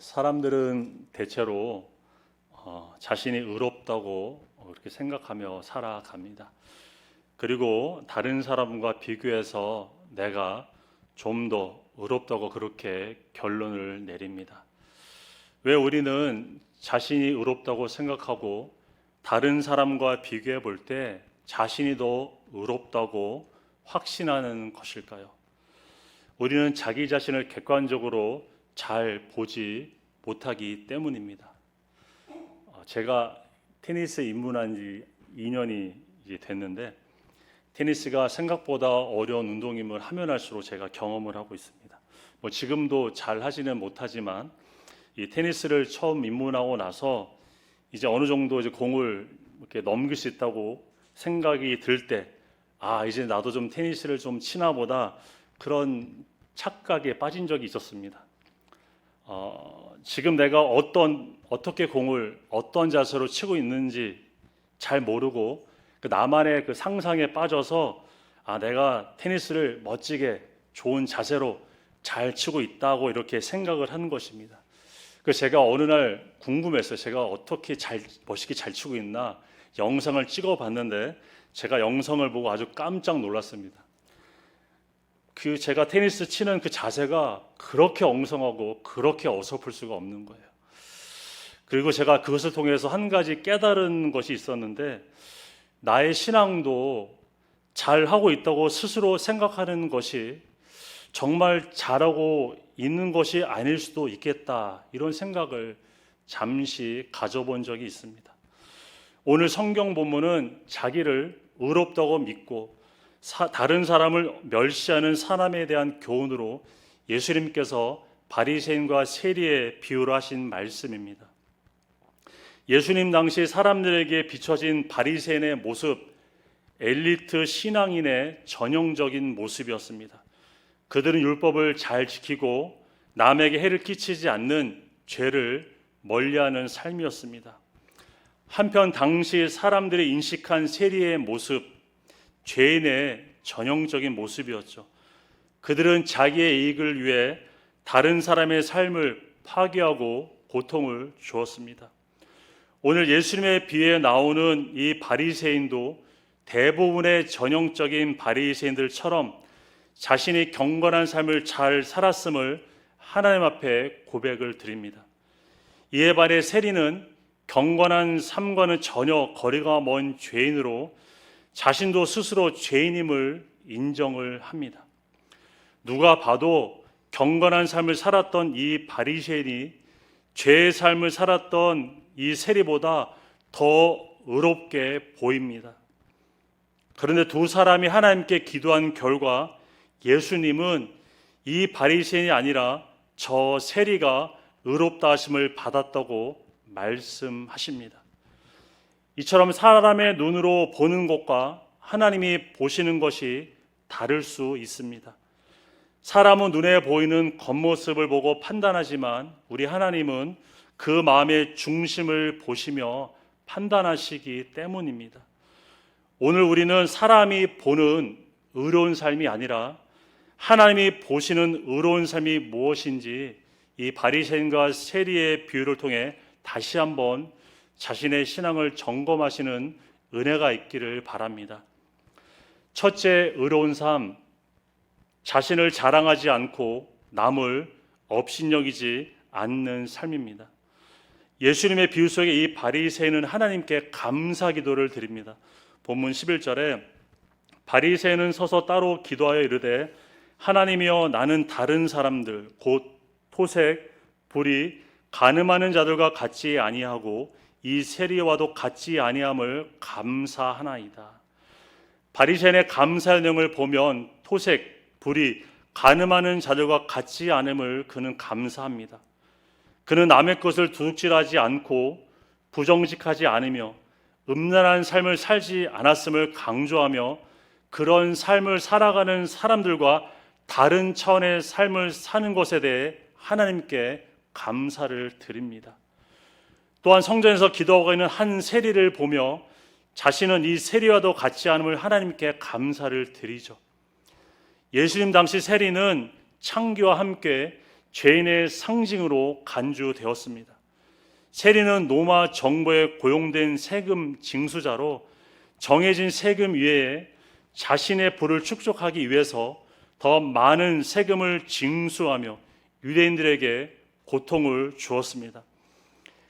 사람들은 대체로 자신이 의롭다고 그렇게 생각하며 살아갑니다. 그리고 다른 사람과 비교해서 내가 좀 더 의롭다고 그렇게 결론을 내립니다. 왜 우리는 자신이 의롭다고 생각하고 다른 사람과 비교해 볼 때 자신이 더 의롭다고 확신하는 것일까요? 우리는 자기 자신을 객관적으로 잘 보지 못하기 때문입니다. 제가 테니스에 입문한 지 2년이 이제 됐는데 테니스가 생각보다 어려운 운동임을 하면 할수록 제가 경험을 하고 있습니다. 지금도 잘 하지는 못하지만 이 테니스를 처음 입문하고 나서 이제 어느 정도 이제 공을 이렇게 넘길 수 있다고 생각이 들 때, 이제 나도 좀 테니스를 좀 치나 보다, 그런 착각에 빠진 적이 있었습니다. 지금 내가 어떻게 공을 어떤 자세로 치고 있는지 잘 모르고 나만의 그 상상에 빠져서 내가 테니스를 멋지게 좋은 자세로 잘 치고 있다고 이렇게 생각을 하는 것입니다. 제가 어느 날 궁금했어요. 제가 어떻게 멋있게 잘 치고 있나 영상을 찍어봤는데 제가 영상을 보고 아주 깜짝 놀랐습니다. 제가 테니스 치는 그 자세가 그렇게 엉성하고 그렇게 어설플 수가 없는 거예요. 그리고 제가 그것을 통해서 한 가지 깨달은 것이 있었는데, 나의 신앙도 잘하고 있다고 스스로 생각하는 것이 정말 잘하고 있는 것이 아닐 수도 있겠다, 이런 생각을 잠시 가져본 적이 있습니다. 오늘 성경 본문은 자기를 의롭다고 믿고 다른 사람을 멸시하는 사람에 대한 교훈으로 예수님께서 바리새인과 세리의 비유를 하신 말씀입니다. 예수님 당시 사람들에게 비춰진 바리새인의 모습, 엘리트 신앙인의 전형적인 모습이었습니다. 그들은 율법을 잘 지키고 남에게 해를 끼치지 않는 죄를 멀리하는 삶이었습니다. 한편 당시 사람들이 인식한 세리의 모습, 죄인의 전형적인 모습이었죠. 그들은 자기의 이익을 위해 다른 사람의 삶을 파괴하고 고통을 주었습니다. 오늘 예수님의 비유에 나오는 이 바리새인도 대부분의 전형적인 바리새인들처럼 자신이 경건한 삶을 잘 살았음을 하나님 앞에 고백을 드립니다. 이에 반해 세리는 경건한 삶과는 전혀 거리가 먼 죄인으로 자신도 스스로 죄인임을 인정을 합니다. 누가 봐도 경건한 삶을 살았던 이 바리새인이 죄의 삶을 살았던 이 세리보다 더 의롭게 보입니다. 그런데 두 사람이 하나님께 기도한 결과 예수님은 이 바리새인이 아니라 저 세리가 의롭다 하심을 받았다고 말씀하십니다. 이처럼 사람의 눈으로 보는 것과 하나님이 보시는 것이 다를 수 있습니다. 사람은 눈에 보이는 겉모습을 보고 판단하지만 우리 하나님은 그 마음의 중심을 보시며 판단하시기 때문입니다. 오늘 우리는 사람이 보는 의로운 삶이 아니라 하나님이 보시는 의로운 삶이 무엇인지 이 바리새인과 세리의 비유를 통해 다시 한번 자신의 신앙을 점검하시는 은혜가 있기를 바랍니다. 첫째, 의로운 삶, 자신을 자랑하지 않고 남을 업신여기지 않는 삶입니다. 예수님의 비유 속에 이 바리새인은 하나님께 감사 기도를 드립니다. 본문 11절에 바리새인은 서서 따로 기도하여 이르되 하나님이여, 나는 다른 사람들 곧 토색, 불의, 간음하는 자들과 같지 아니하고 이 세리와도 같지 아니함을 감사하나이다. 바리새인의 감사의 내용을 보면 토색, 불의, 간음하는 자들과 같지 않음을 그는 감사합니다. 그는 남의 것을 도둑질하지 않고 부정직하지 않으며 음란한 삶을 살지 않았음을 강조하며 그런 삶을 살아가는 사람들과 다른 차원의 삶을 사는 것에 대해 하나님께 감사를 드립니다. 또한 성전에서 기도하고 있는 한 세리를 보며 자신은 이 세리와도 같지 않음을 하나님께 감사를 드리죠. 예수님 당시 세리는 창기와 함께 죄인의 상징으로 간주되었습니다. 세리는 로마 정부에 고용된 세금 징수자로 정해진 세금 위에 자신의 부를 축적하기 위해서 더 많은 세금을 징수하며 유대인들에게 고통을 주었습니다.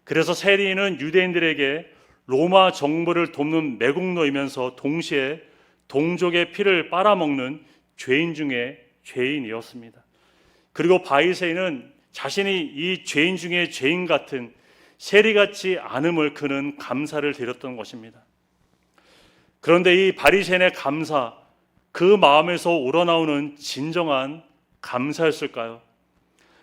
그래서 세리는 유대인들에게 로마 정부를 돕는 매국노이면서 동시에 동족의 피를 빨아먹는 죄인 중에 죄인이었습니다. 그리고 바리새인은 자신이 이 죄인 중에 죄인 같은 세리 같지 않음을 그는 감사를 드렸던 것입니다. 그런데 이 바리새인의 감사, 그 마음에서 우러나오는 진정한 감사였을까요?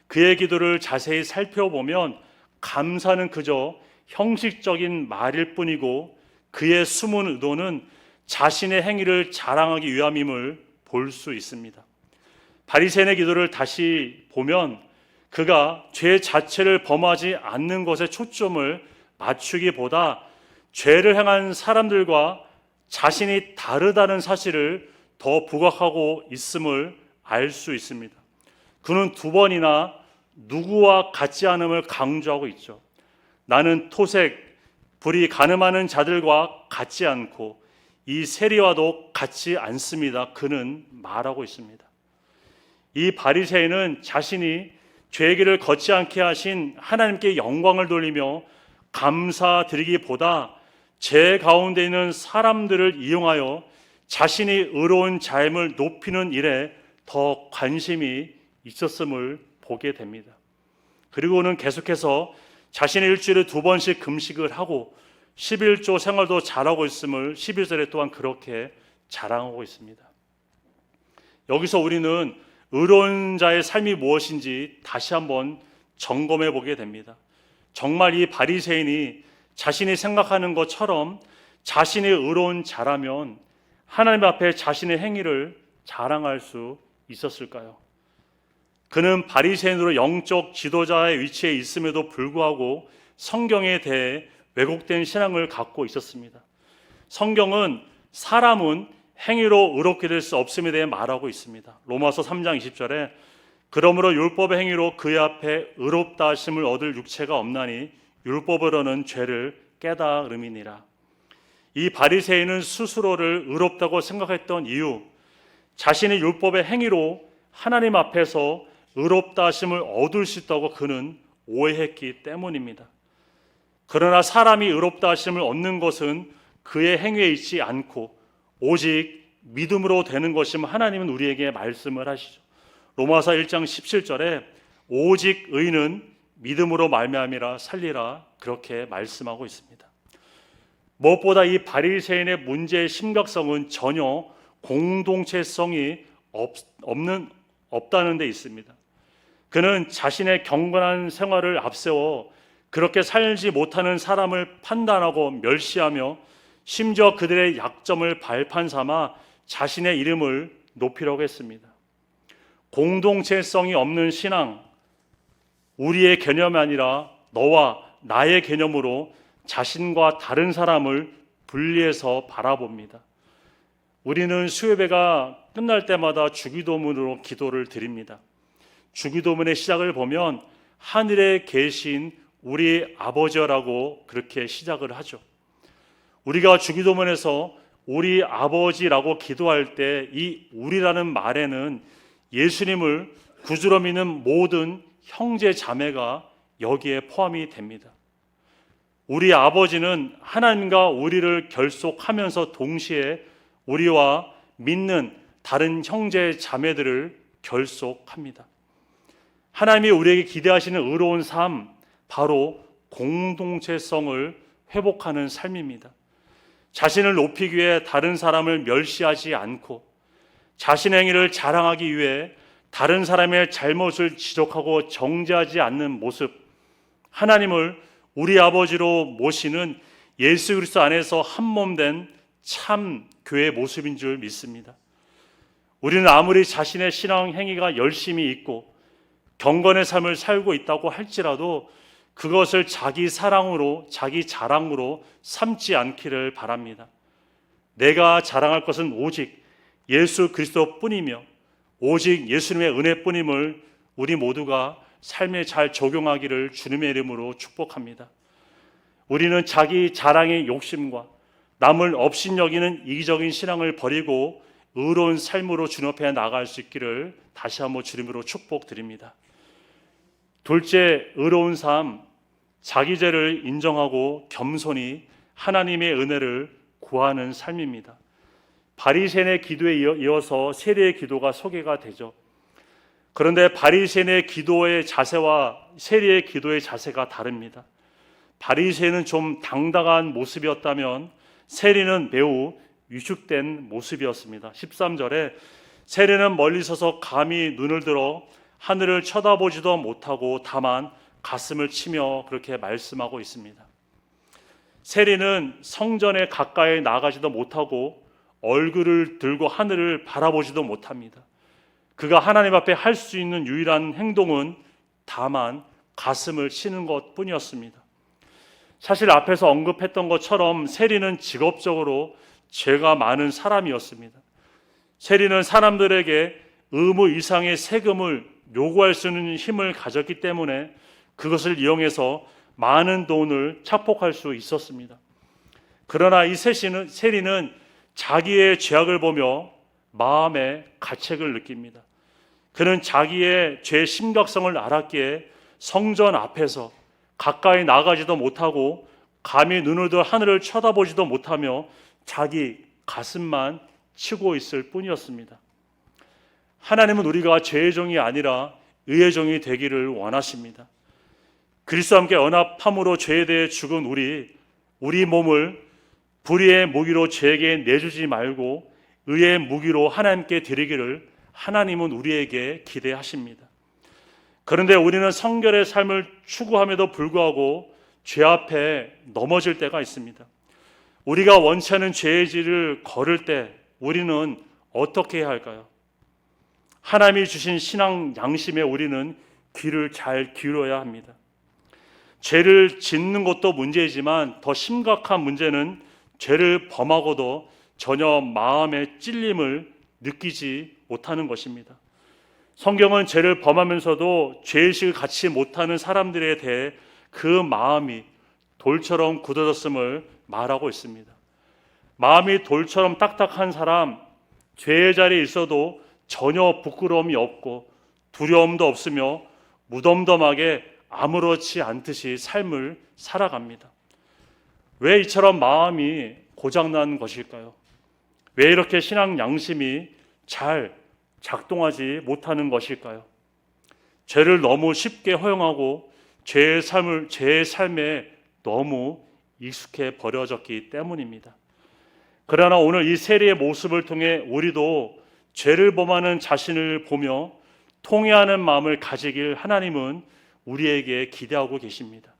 그의 기도를 자세히 살펴보면 감사는 그저 형식적인 말일 뿐이고 그의 숨은 의도는 자신의 행위를 자랑하기 위함임을 볼 수 있습니다. 바리새인의 기도를 다시 보면 그가 죄 자체를 범하지 않는 것에 초점을 맞추기보다 죄를 행한 사람들과 자신이 다르다는 사실을 더 부각하고 있음을 알 수 있습니다. 그는 두 번이나 누구와 같지 않음을 강조하고 있죠. 나는 토색, 불이 가늠하는 자들과 같지 않고 이 세리와도 같지 않습니다. 그는 말하고 있습니다. 이 바리새인은 자신이 죄의 길을 걷지 않게 하신 하나님께 영광을 돌리며 감사드리기보다 죄 가운데 있는 사람들을 이용하여 자신이 의로운 삶을 높이는 일에 더 관심이 있었음을 보게 됩니다. 그리고는 계속해서 자신의 일주일에 2번씩 금식을 하고 11조 생활도 잘하고 있음을 11절에 또한 그렇게 자랑하고 있습니다. 여기서 우리는 의로운 자의 삶이 무엇인지 다시 한번 점검해 보게 됩니다. 정말 이 바리새인이 자신이 생각하는 것처럼 자신의 의로운 자라면 하나님 앞에 자신의 행위를 자랑할 수 있었을까요? 그는 바리새인으로 영적 지도자의 위치에 있음에도 불구하고 성경에 대해 왜곡된 신앙을 갖고 있었습니다. 성경은 사람은 행위로 의롭게 될 수 없음에 대해 말하고 있습니다. 로마서 3장 20절에 그러므로 율법의 행위로 그의 앞에 의롭다 하심을 얻을 육체가 없나니 율법으로는 죄를 깨달음이니라. 이 바리새인은 스스로를 의롭다고 생각했던 이유, 자신의 율법의 행위로 하나님 앞에서 의롭다 하심을 얻을 수 있다고 그는 오해했기 때문입니다. 그러나 사람이 의롭다 하심을 얻는 것은 그의 행위에 있지 않고 오직 믿음으로 되는 것임을 하나님은 우리에게 말씀을 하시죠. 로마서 1장 17절에 오직 의인은 믿음으로 말미암이라 살리라 그렇게 말씀하고 있습니다. 무엇보다 이 바리새인의 문제의 심각성은 전혀 공동체성이 없다는 데 있습니다. 그는 자신의 경건한 생활을 앞세워 그렇게 살지 못하는 사람을 판단하고 멸시하며 심지어 그들의 약점을 발판 삼아 자신의 이름을 높이려고 했습니다. 공동체성이 없는 신앙, 우리의 개념이 아니라 너와 나의 개념으로 자신과 다른 사람을 분리해서 바라봅니다. 우리는 수요예배가 끝날 때마다 주기도문으로 기도를 드립니다. 주기도문의 시작을 보면 하늘에 계신 우리 아버지라고 그렇게 시작을 하죠. 우리가 주기도문에서 우리 아버지라고 기도할 때 이 우리라는 말에는 예수님을 구주로 믿는 모든 형제 자매가 여기에 포함이 됩니다. 우리 아버지는 하나님과 우리를 결속하면서 동시에 우리와 믿는 다른 형제 자매들을 결속합니다. 하나님이 우리에게 기대하시는 의로운 삶, 바로 공동체성을 회복하는 삶입니다. 자신을 높이기 위해 다른 사람을 멸시하지 않고 자신의 행위를 자랑하기 위해 다른 사람의 잘못을 지적하고 정죄하지 않는 모습, 하나님을 우리 아버지로 모시는 예수 그리스도 안에서 한 몸 된 참 교회의 모습인 줄 믿습니다. 우리는 아무리 자신의 신앙 행위가 열심히 있고 경건의 삶을 살고 있다고 할지라도 그것을 자기 사랑으로, 자기 자랑으로 삼지 않기를 바랍니다. 내가 자랑할 것은 오직 예수 그리스도 뿐이며 오직 예수님의 은혜뿐임을 우리 모두가 삶에 잘 적용하기를 주님의 이름으로 축복합니다. 우리는 자기 자랑의 욕심과 남을 업신여기는 이기적인 신앙을 버리고 의로운 삶으로 주님 앞에 나아갈 수 있기를 다시 한번 주님으로 축복드립니다. 둘째, 의로운 삶, 자기 죄를 인정하고 겸손히 하나님의 은혜를 구하는 삶입니다. 바리새인의 기도에 이어서 세리의 기도가 소개가 되죠. 그런데 바리새인의 기도의 자세와 세리의 기도의 자세가 다릅니다. 바리새인은 좀 당당한 모습이었다면 세리는 매우 위축된 모습이었습니다. 13절에 세리는 멀리 서서 감히 눈을 들어 하늘을 쳐다보지도 못하고 다만 가슴을 치며 그렇게 말씀하고 있습니다. 세리는 성전에 가까이 나가지도 못하고 얼굴을 들고 하늘을 바라보지도 못합니다. 그가 하나님 앞에 할 수 있는 유일한 행동은 다만 가슴을 치는 것뿐이었습니다. 사실 앞에서 언급했던 것처럼 세리는 직업적으로 죄가 많은 사람이었습니다. 세리는 사람들에게 의무 이상의 세금을 요구할 수 있는 힘을 가졌기 때문에 그것을 이용해서 많은 돈을 착복할 수 있었습니다. 그러나 이 세리는 자기의 죄악을 보며 마음의 가책을 느낍니다. 그는 자기의 죄의 심각성을 알았기에 성전 앞에서 가까이 나가지도 못하고 감히 눈을 들어 하늘을 쳐다보지도 못하며 자기 가슴만 치고 있을 뿐이었습니다. 하나님은 우리가 죄의 종이 아니라 의의 종이 되기를 원하십니다. 그리스도와 함께 연합함으로 죄에 대해 죽은 우리 몸을 불의의 무기로 죄에게 내주지 말고 의의 무기로 하나님께 드리기를 하나님은 우리에게 기대하십니다. 그런데 우리는 성결의 삶을 추구함에도 불구하고 죄 앞에 넘어질 때가 있습니다. 우리가 원치 않은 죄의 길을 걸을 때 우리는 어떻게 해야 할까요? 하나님이 주신 신앙 양심에 우리는 귀를 잘 기울여야 합니다. 죄를 짓는 것도 문제이지만 더 심각한 문제는 죄를 범하고도 전혀 마음의 찔림을 느끼지 못하는 것입니다. 성경은 죄를 범하면서도 죄의식을 갖지 못하는 사람들에 대해 그 마음이 돌처럼 굳어졌음을 말하고 있습니다. 마음이 돌처럼 딱딱한 사람, 죄의 자리에 있어도 전혀 부끄러움이 없고 두려움도 없으며 무덤덤하게 아무렇지 않듯이 삶을 살아갑니다. 왜 이처럼 마음이 고장난 것일까요? 왜 이렇게 신앙 양심이 잘 작동하지 못하는 것일까요? 죄를 너무 쉽게 허용하고 죄의 삶에 너무 익숙해 버려졌기 때문입니다. 그러나 오늘 이 세리의 모습을 통해 우리도 죄를 범하는 자신을 보며 통회하는 마음을 가지길 하나님은 우리에게 기대하고 계십니다.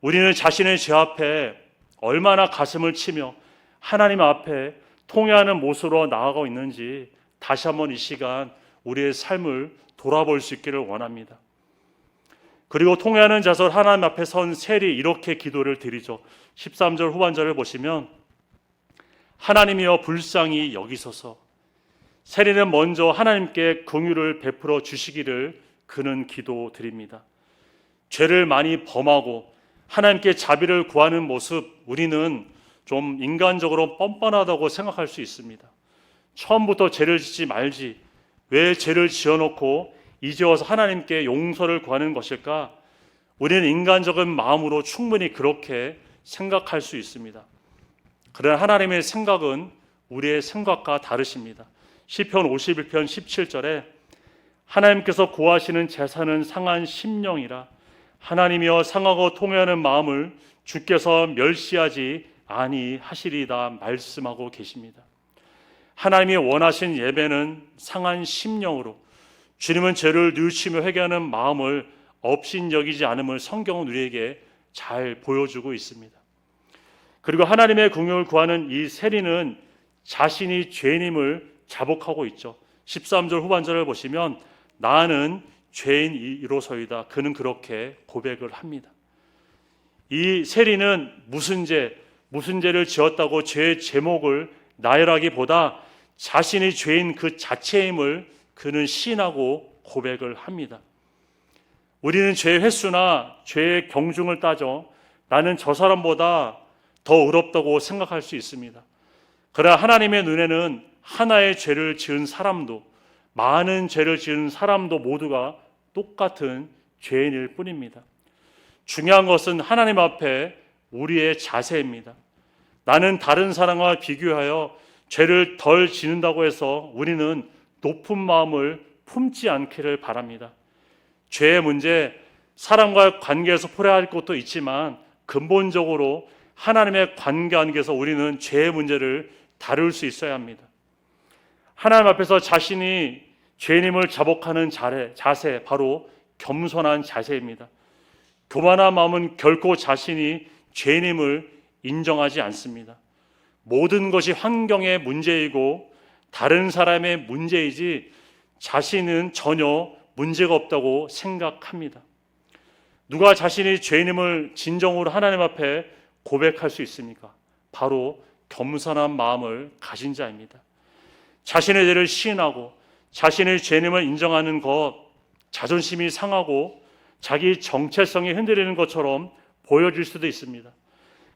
우리는 자신의 죄 앞에 얼마나 가슴을 치며 하나님 앞에 통회하는 모습으로 나아가고 있는지 다시 한번 이 시간 우리의 삶을 돌아볼 수 있기를 원합니다. 그리고 통회하는 자서 하나님 앞에 선 세리 이렇게 기도를 드리죠. 13절 후반절을 보시면 하나님이여 불쌍히 여기소서. 세리는 먼저 하나님께 긍휼을 베풀어 주시기를 그는 기도드립니다. 죄를 많이 범하고 하나님께 자비를 구하는 모습 우리는 좀 인간적으로 뻔뻔하다고 생각할 수 있습니다. 처음부터 죄를 짓지 말지 왜 죄를 지어놓고 이제 와서 하나님께 용서를 구하는 것일까? 우리는 인간적인 마음으로 충분히 그렇게 생각할 수 있습니다. 그러나 하나님의 생각은 우리의 생각과 다르십니다. 시편 51편 17절에 하나님께서 구하시는 제사는 상한 심령이라 하나님이여 상하고 통회하는 마음을 주께서 멸시하지 아니하시리다 말씀하고 계십니다. 하나님이 원하신 예배는 상한 심령으로 주님은 죄를 뉘우치며 회개하는 마음을 업신여기지 않음을 성경은 우리에게 잘 보여주고 있습니다. 그리고 하나님의 긍휼을 구하는 이 세리는 자신이 죄인임을 자복하고 있죠. 13절 후반절을 보시면 나는 죄인이로소이다. 그는 그렇게 고백을 합니다. 이 세리는 무슨 죄를 지었다고 죄의 제목을 나열하기보다 자신이 죄인 그 자체임을 그는 시인하고 고백을 합니다. 우리는 죄의 횟수나 죄의 경중을 따져 나는 저 사람보다 더 의롭다고 생각할 수 있습니다. 그러나 하나님의 눈에는 하나의 죄를 지은 사람도, 많은 죄를 지은 사람도 모두가 똑같은 죄인일 뿐입니다. 중요한 것은 하나님 앞에 우리의 자세입니다. 나는 다른 사람과 비교하여 죄를 덜 지는다고 해서 우리는 높은 마음을 품지 않기를 바랍니다. 죄의 문제, 사람과의 관계에서 풀어야 할 것도 있지만 근본적으로 하나님의 관계 안에서 우리는 죄의 문제를 다룰 수 있어야 합니다. 하나님 앞에서 자신이 죄인임을 자복하는 자세, 바로 겸손한 자세입니다. 교만한 마음은 결코 자신이 죄인임을 인정하지 않습니다. 모든 것이 환경의 문제이고 다른 사람의 문제이지 자신은 전혀 문제가 없다고 생각합니다. 누가 자신이 죄인임을 진정으로 하나님 앞에 고백할 수 있습니까? 바로 겸손한 마음을 가진 자입니다. 자신의 죄를 시인하고 자신의 죄인임을 인정하는 것, 자존심이 상하고 자기 정체성이 흔들리는 것처럼 보여질 수도 있습니다.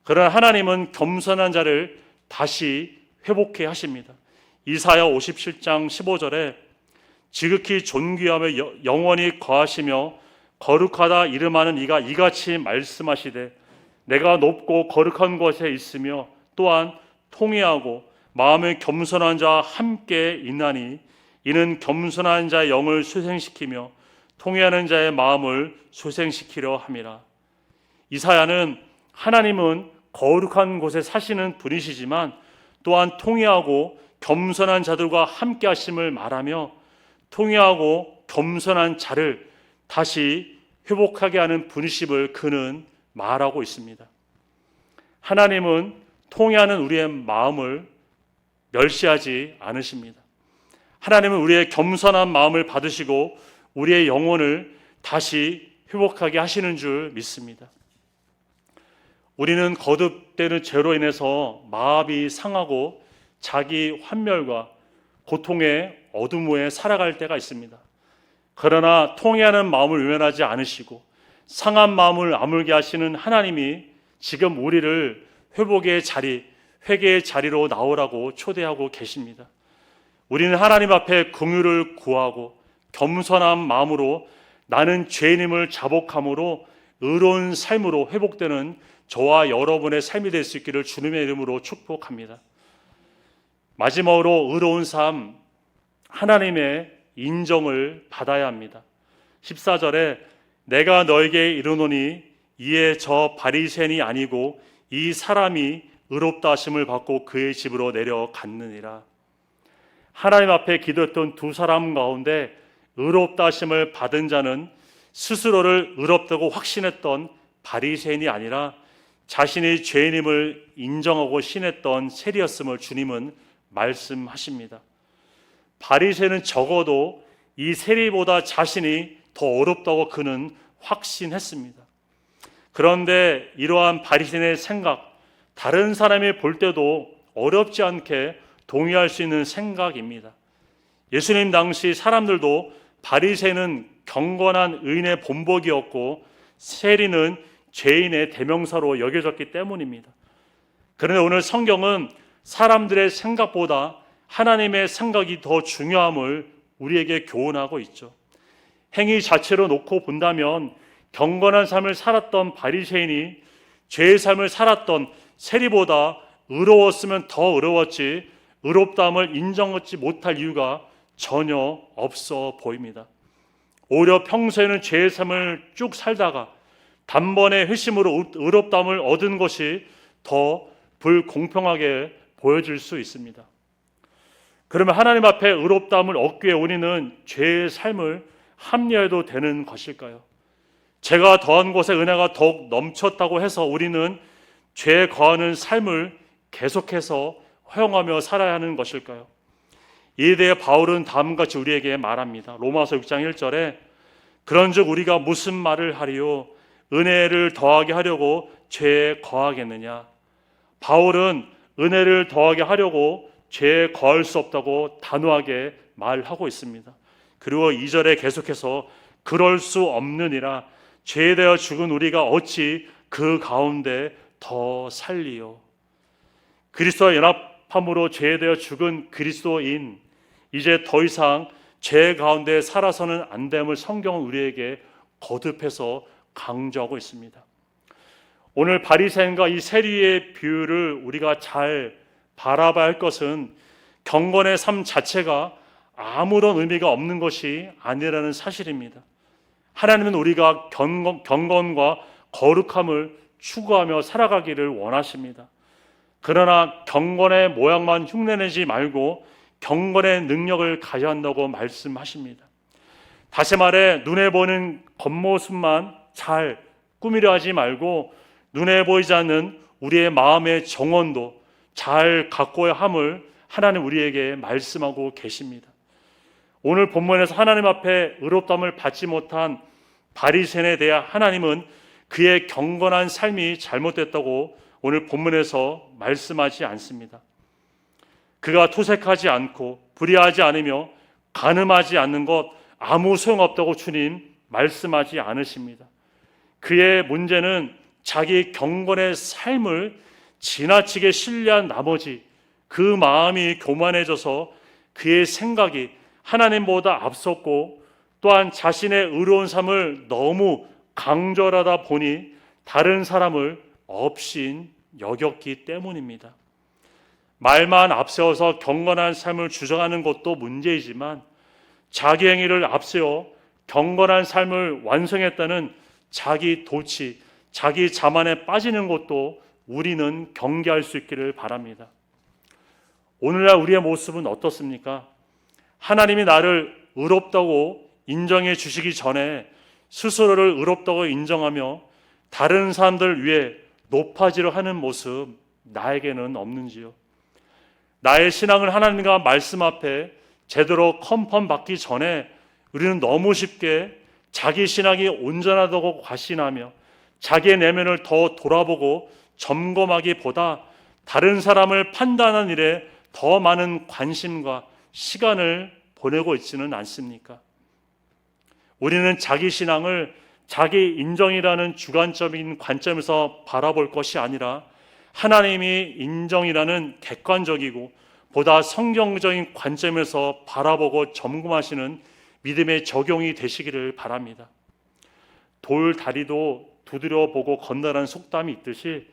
그러나 하나님은 겸손한 자를 다시 회복해 하십니다. 이사야 57장 15절에 지극히 존귀하며 영원히 거하시며 거룩하다 이름하는 이가 이같이 말씀하시되 내가 높고 거룩한 곳에 있으며 또한 통회하고 마음에 겸손한 자와 함께 있나니 이는 겸손한 자의 영을 수생시키며 통회하는 자의 마음을 수생시키려 함이라. 이사야는 하나님은 거룩한 곳에 사시는 분이시지만 또한 통회하고 겸손한 자들과 함께 하심을 말하며 통회하고 겸손한 자를 다시 회복하게 하는 분이심을 그는 말하고 있습니다. 하나님은 통회하는 우리의 마음을 멸시하지 않으십니다. 하나님은 우리의 겸손한 마음을 받으시고 우리의 영혼을 다시 회복하게 하시는 줄 믿습니다. 우리는 거듭되는 죄로 인해서 마음이 상하고 자기 환멸과 고통의 어둠에 살아갈 때가 있습니다. 그러나 통회하는 마음을 외면하지 않으시고 상한 마음을 아물게 하시는 하나님이 지금 우리를 회복의 자리, 회개의 자리로 나오라고 초대하고 계십니다. 우리는 하나님 앞에 긍휼을 구하고 겸손한 마음으로 나는 죄인임을 자복함으로 의로운 삶으로 회복되는 저와 여러분의 삶이 될 수 있기를 주님의 이름으로 축복합니다. 마지막으로 의로운 삶, 하나님의 인정을 받아야 합니다. 14절에 내가 너에게 이르노니 이에 저 바리새인이 아니고 이 사람이 의롭다 하심을 받고 그의 집으로 내려갔느니라. 하나님 앞에 기도했던 두 사람 가운데 의롭다 하심을 받은 자는 스스로를 의롭다고 확신했던 바리새인이 아니라 자신의 죄인임을 인정하고 신했던 세리였음을 주님은 말씀하십니다. 바리새인은 적어도 이 세리보다 자신이 더 어렵다고 그는 확신했습니다. 그런데 이러한 바리새인의 생각, 다른 사람이 볼 때도 어렵지 않게 동의할 수 있는 생각입니다. 예수님 당시 사람들도 바리새인은 경건한 의인의 본보기였고 세리는 죄인의 대명사로 여겨졌기 때문입니다. 그런데 오늘 성경은 사람들의 생각보다 하나님의 생각이 더 중요함을 우리에게 교훈하고 있죠. 행위 자체로 놓고 본다면 경건한 삶을 살았던 바리새인이 죄의 삶을 살았던 세리보다 의로웠으면 더 의로웠지 의롭다함을 인정하지 못할 이유가 전혀 없어 보입니다. 오히려 평소에는 죄의 삶을 쭉 살다가 단번에 회심으로 의롭다함을 얻은 것이 더 불공평하게 보여질 수 있습니다. 그러면 하나님 앞에 의롭다함을 얻기 위해 우리는 죄의 삶을 합리화해도 되는 것일까요? 죄가 더한 곳에 은혜가 더욱 넘쳤다고 해서 우리는 죄에 거하는 삶을 계속해서 허용하며 살아야 하는 것일까요? 이에 대해 바울은 다음과 같이 우리에게 말합니다. 로마서 6장 1절에 그런즉 우리가 무슨 말을 하리요? 은혜를 더하게 하려고 죄에 거하겠느냐? 바울은 은혜를 더하게 하려고 죄에 거할 수 없다고 단호하게 말하고 있습니다. 그리고 2절에 계속해서 그럴 수 없느니라. 죄에 대하여 죽은 우리가 어찌 그 가운데 더 살리요. 그리스도와 연합함으로 죄에 대하여 죽은 그리스도인, 이제 더 이상 죄 가운데 살아서는 안 됨을 성경은 우리에게 거듭해서 강조하고 있습니다. 오늘 바리새인과 이 세리의 비유를 우리가 잘 바라봐야 할 것은 경건의 삶 자체가 아무런 의미가 없는 것이 아니라는 사실입니다. 하나님은 우리가 경건과 거룩함을 추구하며 살아가기를 원하십니다. 그러나 경건의 모양만 흉내내지 말고 경건의 능력을 가져야 한다고 말씀하십니다. 다시 말해 눈에 보이는 겉모습만 잘 꾸미려 하지 말고 눈에 보이지 않는 우리의 마음의 정원도 잘 가꿔야 함을 하나님 우리에게 말씀하고 계십니다. 오늘 본문에서 하나님 앞에 의롭다함을 받지 못한 바리새인에 대해 하나님은 그의 경건한 삶이 잘못됐다고 오늘 본문에서 말씀하지 않습니다. 그가 토색하지 않고 불의하지 않으며 간음하지 않는 것 아무 소용없다고 주님 말씀하지 않으십니다. 그의 문제는 자기 경건의 삶을 지나치게 신뢰한 나머지 그 마음이 교만해져서 그의 생각이 하나님보다 앞섰고 또한 자신의 의로운 삶을 너무 강조하다 보니 다른 사람을 업신 여겼기 때문입니다. 말만 앞세워서 경건한 삶을 주장하는 것도 문제이지만 자기 행위를 앞세워 경건한 삶을 완성했다는 자기 도취, 자기 자만에 빠지는 것도 우리는 경계할 수 있기를 바랍니다. 오늘날 우리의 모습은 어떻습니까? 하나님이 나를 의롭다고 인정해 주시기 전에 스스로를 의롭다고 인정하며 다른 사람들 위해 높아지려 하는 모습 나에게는 없는지요? 나의 신앙을 하나님과 말씀 앞에 제대로 컨펌받기 전에 우리는 너무 쉽게 자기 신앙이 온전하다고 과신하며 자기의 내면을 더 돌아보고 점검하기보다 다른 사람을 판단하는 일에 더 많은 관심과 시간을 보내고 있지는 않습니까? 우리는 자기 신앙을 자기 인정이라는 주관적인 관점에서 바라볼 것이 아니라 하나님이 인정이라는 객관적이고 보다 성경적인 관점에서 바라보고 점검하시는 믿음의 적용이 되시기를 바랍니다. 돌 다리도 두드려 보고 건너라는 속담이 있듯이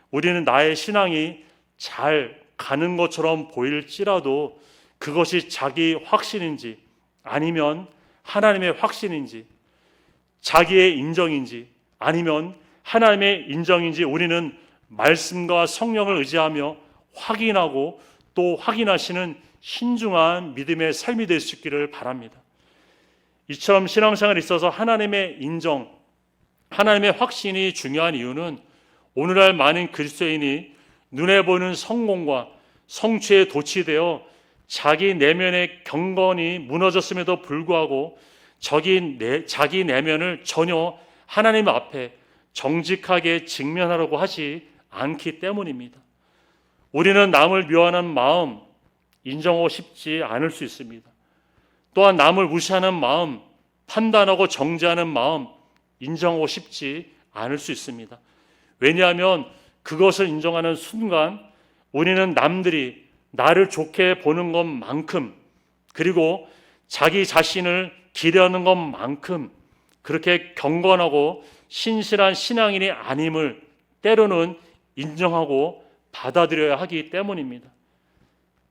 우리는 나의 신앙이 잘 가는 것처럼 보일지라도 그것이 자기 확신인지 아니면 하나님의 확신인지 자기의 인정인지 아니면 하나님의 인정인지 우리는 말씀과 성령을 의지하며 확인하고 또 확인하시는 신중한 믿음의 삶이 될 수 있기를 바랍니다. 이처럼 신앙생활에 있어서 하나님의 인정, 하나님의 확신이 중요한 이유는 오늘날 많은 그리스도인이 눈에 보이는 성공과 성취에 도취되어 자기 내면의 경건이 무너졌음에도 불구하고 자기 내면을 전혀 하나님 앞에 정직하게 직면하려고 하지 않기 때문입니다. 우리는 남을 미워하는 마음 인정하고 싶지 않을 수 있습니다. 또한 남을 무시하는 마음, 판단하고 정죄하는 마음 인정하고 싶지 않을 수 있습니다. 왜냐하면 그것을 인정하는 순간 우리는 남들이 나를 좋게 보는 것만큼 그리고 자기 자신을 기대하는 것만큼 그렇게 경건하고 신실한 신앙인이 아님을 때로는 인정하고 받아들여야 하기 때문입니다.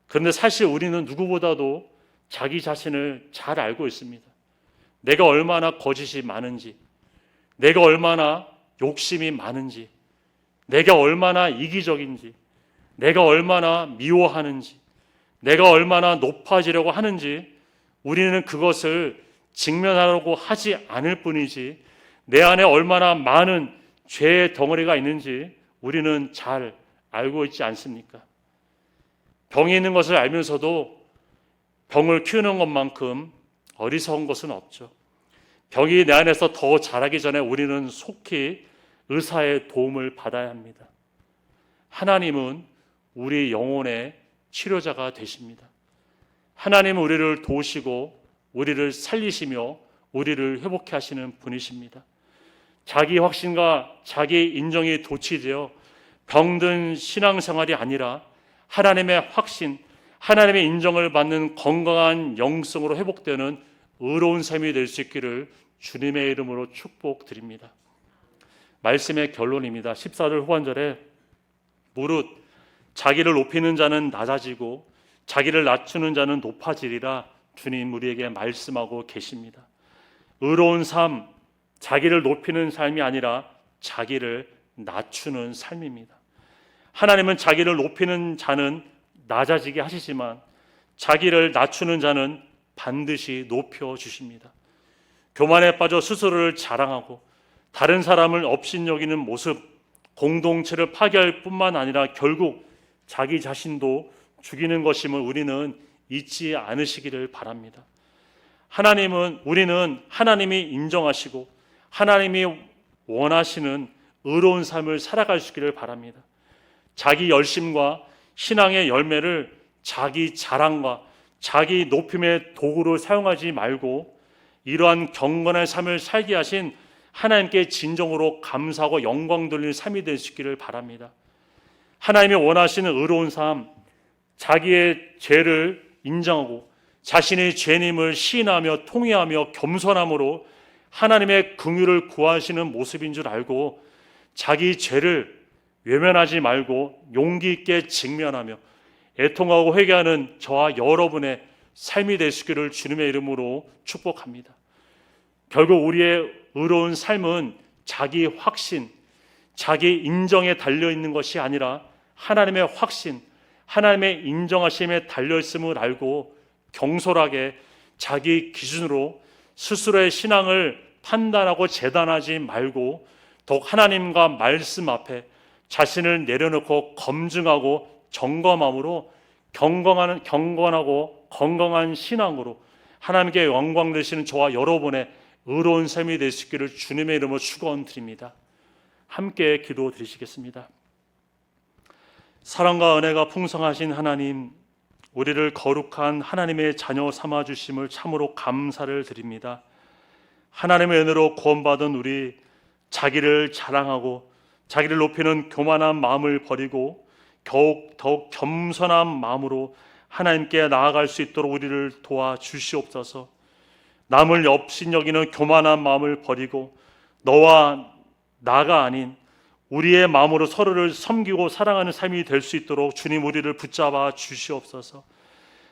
그런데 사실 우리는 누구보다도 자기 자신을 잘 알고 있습니다. 내가 얼마나 거짓이 많은지, 내가 얼마나 욕심이 많은지, 내가 얼마나 이기적인지, 내가 얼마나 미워하는지, 내가 얼마나 높아지려고 하는지 우리는 그것을 직면하려고 하지 않을 뿐이지 내 안에 얼마나 많은 죄의 덩어리가 있는지 우리는 잘 알고 있지 않습니까? 병이 있는 것을 알면서도 병을 키우는 것만큼 어리석은 것은 없죠. 병이 내 안에서 더 자라기 전에 우리는 속히 의사의 도움을 받아야 합니다. 하나님은 우리 영혼의 치료자가 되십니다. 하나님은 우리를 도우시고 우리를 살리시며 우리를 회복케 하시는 분이십니다. 자기 확신과 자기 인정이 도취되어 병든 신앙생활이 아니라 하나님의 확신, 하나님의 인정을 받는 건강한 영성으로 회복되는 의로운 삶이 될 수 있기를 주님의 이름으로 축복드립니다. 말씀의 결론입니다. 14절 후반절에 무릇 자기를 높이는 자는 낮아지고 자기를 낮추는 자는 높아지리라 주님 우리에게 말씀하고 계십니다. 의로운 삶, 자기를 높이는 삶이 아니라 자기를 낮추는 삶입니다. 하나님은 자기를 높이는 자는 낮아지게 하시지만 자기를 낮추는 자는 반드시 높여주십니다. 교만에 빠져 스스로를 자랑하고 다른 사람을 업신여기는 모습, 공동체를 파괴할 뿐만 아니라 결국 자기 자신도 죽이는 것임을 우리는 잊지 않으시기를 바랍니다. 우리는 하나님이 인정하시고 하나님이 원하시는 의로운 삶을 살아갈 수 있기를 바랍니다. 자기 열심과 신앙의 열매를 자기 자랑과 자기 높임의 도구로 사용하지 말고 이러한 경건한 삶을 살게 하신 하나님께 진정으로 감사하고 영광 돌리는 삶이 될 수 있기를 바랍니다. 하나님이 원하시는 의로운 삶, 자기의 죄를 인정하고 자신의 죄님을 시인하며 통회하며 겸손함으로 하나님의 긍휼을 구하시는 모습인 줄 알고 자기 죄를 외면하지 말고 용기 있게 직면하며 애통하고 회개하는 저와 여러분의 삶이 될 수 있기를 주님의 이름으로 축복합니다. 결국 우리의 의로운 삶은 자기 확신, 자기 인정에 달려있는 것이 아니라 하나님의 확신, 하나님의 인정하심에 달려있음을 알고 경솔하게 자기 기준으로 스스로의 신앙을 판단하고 재단하지 말고 더욱 하나님과 말씀 앞에 자신을 내려놓고 검증하고 점검함으로 경건하고 건강한 신앙으로 하나님께 영광 되시는 저와 여러분의 의로운 삶이 될 수 있기를 주님의 이름으로 축원드립니다. 함께 기도 드리시겠습니다. 사랑과 은혜가 풍성하신 하나님, 우리를 거룩한 하나님의 자녀 삼아주심을 참으로 감사를 드립니다. 하나님의 은혜로 구원받은 우리, 자기를 자랑하고 자기를 높이는 교만한 마음을 버리고 더욱 겸손한 마음으로 하나님께 나아갈 수 있도록 우리를 도와주시옵소서. 남을 업신여기는 교만한 마음을 버리고 너와 나가 아닌 우리의 마음으로 서로를 섬기고 사랑하는 삶이 될 수 있도록 주님 우리를 붙잡아 주시옵소서.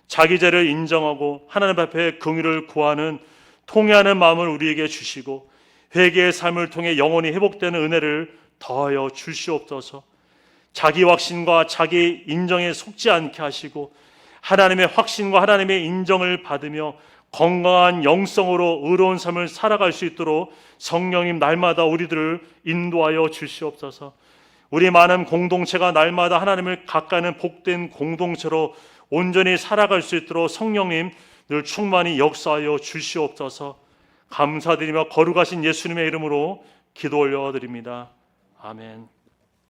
자기 죄를 인정하고 하나님 앞에 긍휼을 구하는 통회하는 마음을 우리에게 주시고 회개의 삶을 통해 영원히 회복되는 은혜를 더하여 주시옵소서. 자기 확신과 자기 인정에 속지 않게 하시고 하나님의 확신과 하나님의 인정을 받으며 건강한 영성으로 의로운 삶을 살아갈 수 있도록 성령님 날마다 우리들을 인도하여 주시옵소서. 우리 많은 공동체가 날마다 하나님을 가까이는 복된 공동체로 온전히 살아갈 수 있도록 성령님 늘 충만히 역사하여 주시옵소서. 감사드리며 거룩하신 예수님의 이름으로 기도 올려드립니다. 아멘.